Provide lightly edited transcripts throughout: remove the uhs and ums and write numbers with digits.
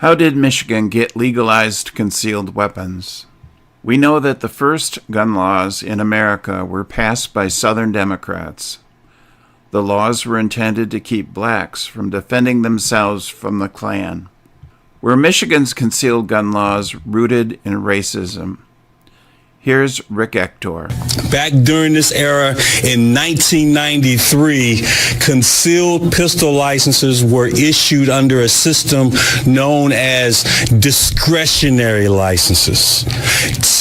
How did Michigan get legalized concealed weapons? We know that the first gun laws in America were passed by Southern Democrats. The laws were intended to keep blacks from defending themselves from the Klan. Were Michigan's concealed gun laws rooted in racism? Here's Rick Ector. Back during this era in 1993, concealed pistol licenses were issued under a system known as discretionary licenses.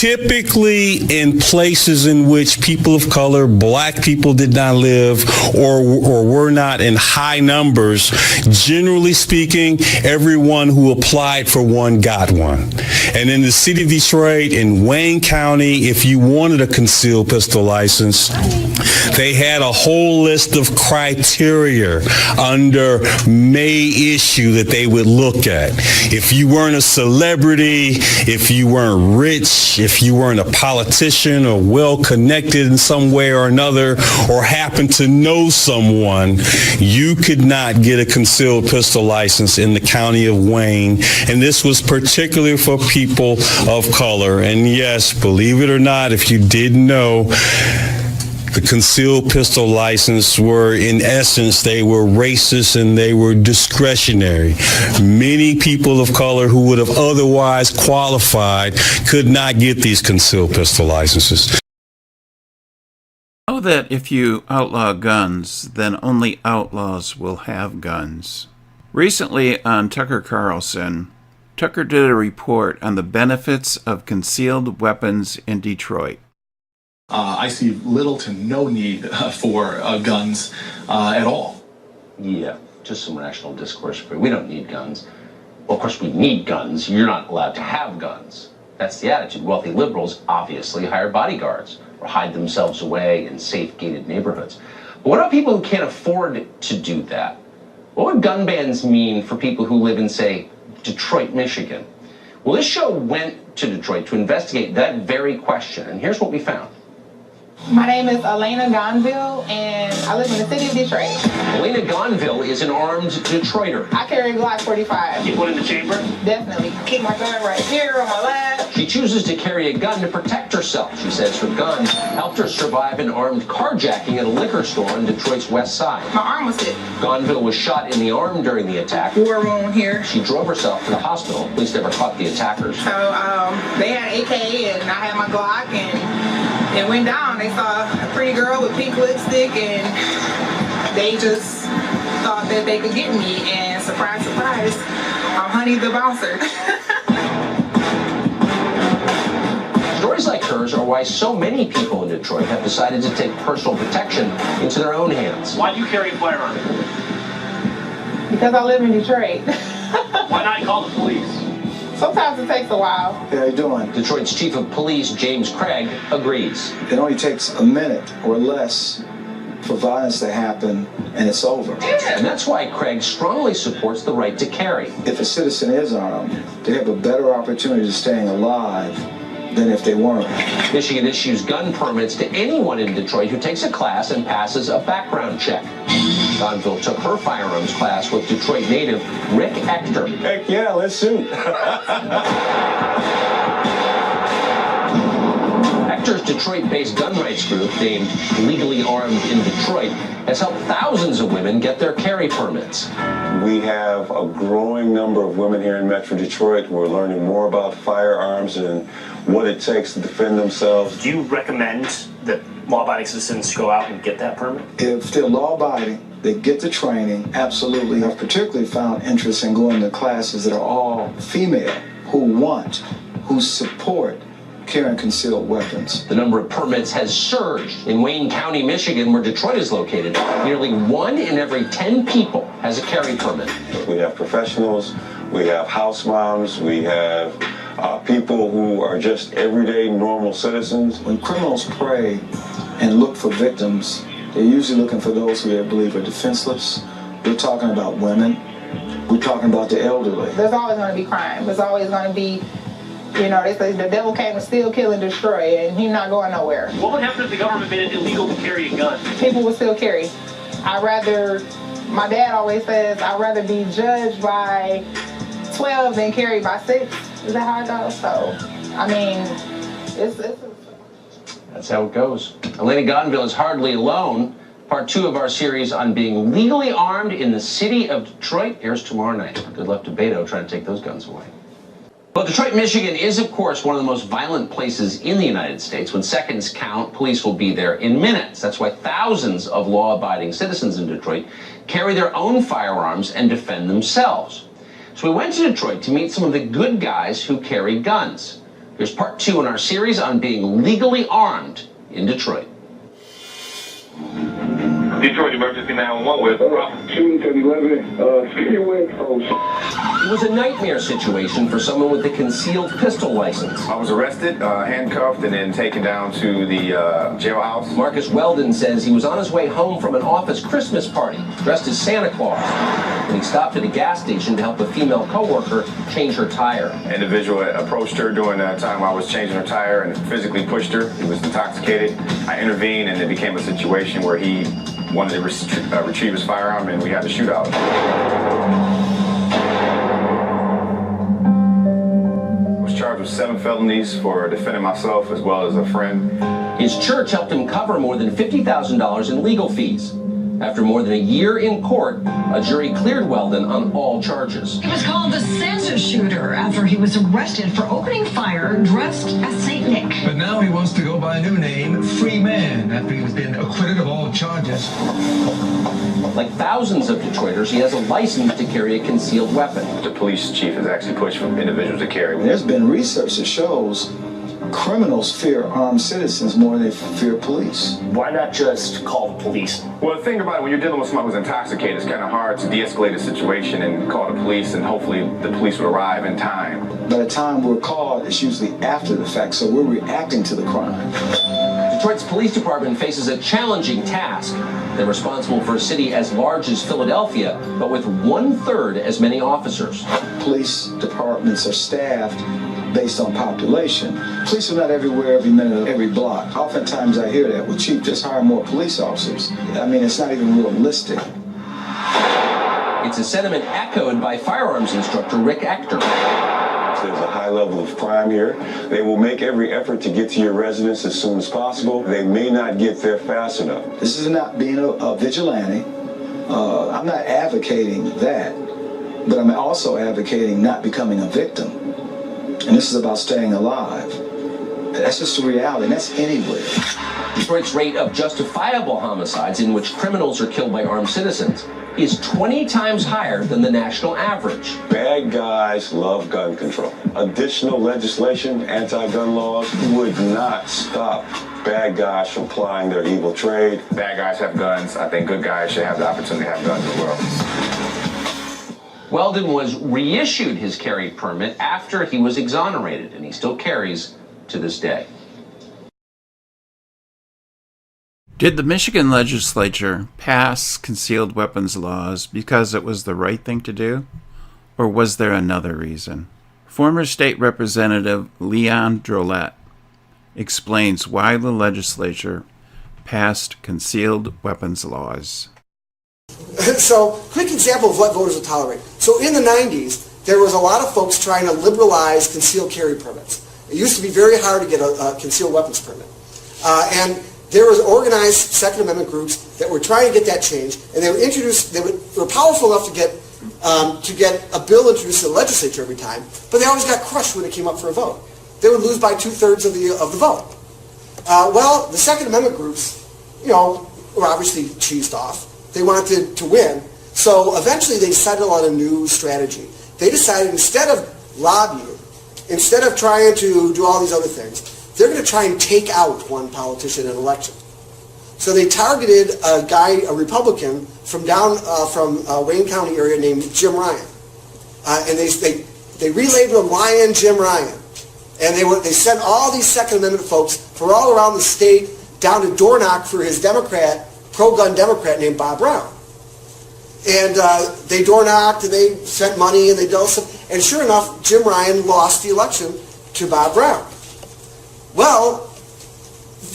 Typically in places in which people of color, black people did not live or were not in high numbers, generally speaking, everyone who applied for one got one. And in the city of Detroit, in Wayne County, if you wanted a concealed pistol license, they had a whole list of criteria under May issue that they would look at. If you weren't a celebrity, if you weren't rich, if you weren't a politician or well-connected in some way or another, or happened to know someone, you could not get a concealed pistol license in the county of Wayne. And this was particularly for people of color. And yes, believe it or not, if you didn't know, the concealed pistol license were, in essence, they were racist and they were discretionary. Many people of color who would have otherwise qualified could not get these concealed pistol licenses. Know that if you outlaw guns, then only outlaws will have guns. Recently on Tucker Carlson, Tucker did a report on the benefits of concealed weapons in Detroit. I see little to no need for guns at all. Yeah, just some rational discourse. We don't need guns. Well, of course we need guns. You're not allowed to have guns. That's the attitude. Wealthy liberals obviously hire bodyguards or hide themselves away in safe gated neighborhoods. But what about people who can't afford to do that? What would gun bans mean for people who live in, say, Detroit, Michigan? Well, this show went to Detroit to investigate that very question, and here's what we found. My name is Alayna Goneville, and I live in the city of Detroit. Alayna Goneville is an armed Detroiter. I carry a Glock 45. You put in the chamber? Definitely. I keep my gun right here on my lap. She chooses to carry a gun to protect herself. She says her gun helped her survive an armed carjacking at a liquor store on Detroit's west side. My arm was hit. Goneville was shot in the arm during the attack. War wound here. She drove herself to the hospital. Police never caught the attackers. So they had AK and I had my Glock, and it went down. They saw a pretty girl with pink lipstick and they just thought that they could get me, and surprise, surprise, I'm Honey the Bouncer. Stories like hers are why so many people in Detroit have decided to take personal protection into their own hands. Why do you carry a firearm? Because I live in Detroit. Why not call the police? Sometimes it takes a while. How you doing? Detroit's Chief of Police James Craig agrees. It only takes a minute or less for violence to happen, and it's over. And that's why Craig strongly supports the right to carry. If a citizen is armed, they have a better opportunity of staying alive than if they weren't. Michigan issues gun permits to anyone in Detroit who takes a class and passes a background check. Goneville took her firearms class with Detroit native Rick Ector. Heck yeah, let's shoot. Ector's Detroit-based gun rights group, named Legally Armed in Detroit, has helped thousands of women get their carry permits. We have a growing number of women here in Metro Detroit who are learning more about firearms and what it takes to defend themselves. Do you recommend that law-abiding citizens go out and get that permit? If they're law-abiding, they get the training, absolutely. I've particularly found interest in going to classes that are all female, who support carrying concealed weapons. The number of permits has surged. In Wayne County, Michigan, where Detroit is located, nearly 1 in every 10 people has a carry permit. We have professionals, we have house moms, we have people who are just everyday normal citizens. When criminals prey and look for victims, they're usually looking for those who they believe are defenseless. We're talking about women. We're talking about the elderly. There's always going to be crime. There's always going to be, you know, they say the devil came to steal, kill, and destroy, and he's not going nowhere. What would happen if the government made it illegal to carry a gun? People would still carry. My dad always says, I'd rather be judged by 12 and carry by 6. Is that how it goes? So, I mean, it's That's how it goes. Alayna Goneville is hardly alone. Part 2 of our series on being legally armed in the city of Detroit airs tomorrow night. Good luck to Beto trying to take those guns away. Well, Detroit, Michigan is, of course, one of the most violent places in the United States. When seconds count, police will be there in minutes. That's why thousands of law-abiding citizens in Detroit carry their own firearms and defend themselves. So we went to Detroit to meet some of the good guys who carry guns. Here's part 2 in our series on being legally armed in Detroit. Detroit Emergency 911 with shooting 1011, Speedway. It was a nightmare situation for someone with a concealed pistol license. I was arrested, handcuffed, and then taken down to the jailhouse. Marcus Weldon says he was on his way home from an office Christmas party, dressed as Santa Claus, when he stopped at a gas station to help a female coworker change her tire. An individual approached her during that time I was changing her tire and physically pushed her. He was intoxicated. I intervened, and it became a situation where he wanted to retrieve his firearm, and we had a shootout. I was charged with 7 felonies for defending myself as well as a friend. His church helped him cover more than $50,000 in legal fees. After more than a year in court, a jury cleared Weldon on all charges. He was called the Santa Shooter after he was arrested for opening fire dressed as St. Nick. But now he wants to go by a new name, Free Man, after he's been acquitted of all charges. Like thousands of Detroiters, he has a license to carry a concealed weapon. The police chief has actually pushed for individuals to carry. There's been research that shows criminals fear armed citizens more than they fear police. Why not just call the police? Well, the thing about it, when you're dealing with somebody who's intoxicated, it's kind of hard to de-escalate a situation and call the police, and hopefully the police will arrive in time. By the time we're called, it's usually after the fact, so we're reacting to the crime. Detroit's police department faces a challenging task. They're responsible for a city as large as Philadelphia, but with 1/3 as many officers. Police departments are staffed based on population. Police are not everywhere, every minute, of every block. Oftentimes I hear that, well, Chief, just hire more police officers. I mean, it's not even realistic. It's a sentiment echoed by firearms instructor Rick Ector. There's a high level of crime here. They will make every effort to get to your residence as soon as possible. They may not get there fast enough. This is not being a vigilante. I'm not advocating that, but I'm also advocating not becoming a victim. And this is about staying alive. That's just the reality, and that's anywhere. Detroit's rate of justifiable homicides in which criminals are killed by armed citizens is 20 times higher than the national average. Bad guys love gun control. Additional legislation, anti-gun laws, would not stop bad guys from plying their evil trade. Bad guys have guns. I think good guys should have the opportunity to have guns as well. Weldon was reissued his carry permit after he was exonerated, and he still carries to this day. Did the Michigan legislature pass concealed weapons laws because it was the right thing to do? Or was there another reason? Former State Representative Leon Drollet explains why the legislature passed concealed weapons laws. So, quick example of what voters would tolerate. So in the 90s, there was a lot of folks trying to liberalize concealed carry permits. It used to be very hard to get a concealed weapons permit. And there was organized Second Amendment groups that were trying to get that changed, and they were powerful enough to get a bill introduced to the legislature every time, but they always got crushed when it came up for a vote. They would lose by 2/3 of the vote. Well, the Second Amendment groups, were obviously cheesed off. They wanted to win, so eventually they settled on a new strategy. They decided instead of lobbying, instead of trying to do all these other things, they're going to try and take out one politician in an election. So they targeted a guy, a Republican, from Wayne County area named Jim Ryan. And they relabeled him Lion Jim Ryan. And they sent all these Second Amendment folks from all around the state down to door knock for his pro-gun Democrat named Bob Brown. And they door knocked and they sent money and they did all stuff. And sure enough, Jim Ryan lost the election to Bob Brown. Well,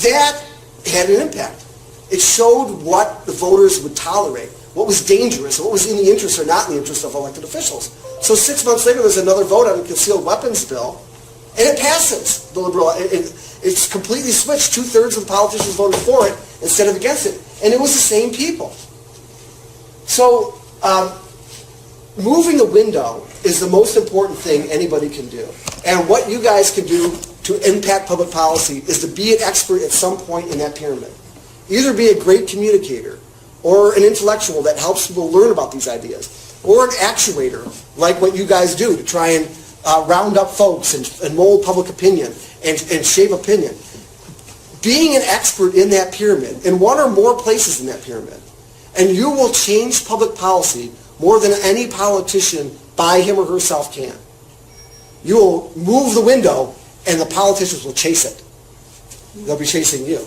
that had an impact. It showed what the voters would tolerate, what was dangerous, and what was in the interest or not in the interest of elected officials. So 6 months later, there's another vote on a concealed weapons bill, and it passes. The liberal, it's completely switched. 2/3 of the politicians voted for it instead of against it, and it was the same people. So moving the window is the most important thing anybody can do. And what you guys can do to impact public policy is to be an expert at some point in that pyramid. Either be a great communicator or an intellectual that helps people learn about these ideas, or an actuator like what you guys do to try and round up folks and mold public opinion and shape opinion. Being an expert in that pyramid, in one or more places in that pyramid, and you will change public policy more than any politician by him or herself can. You will move the window, and the politicians will chase it. They'll be chasing you.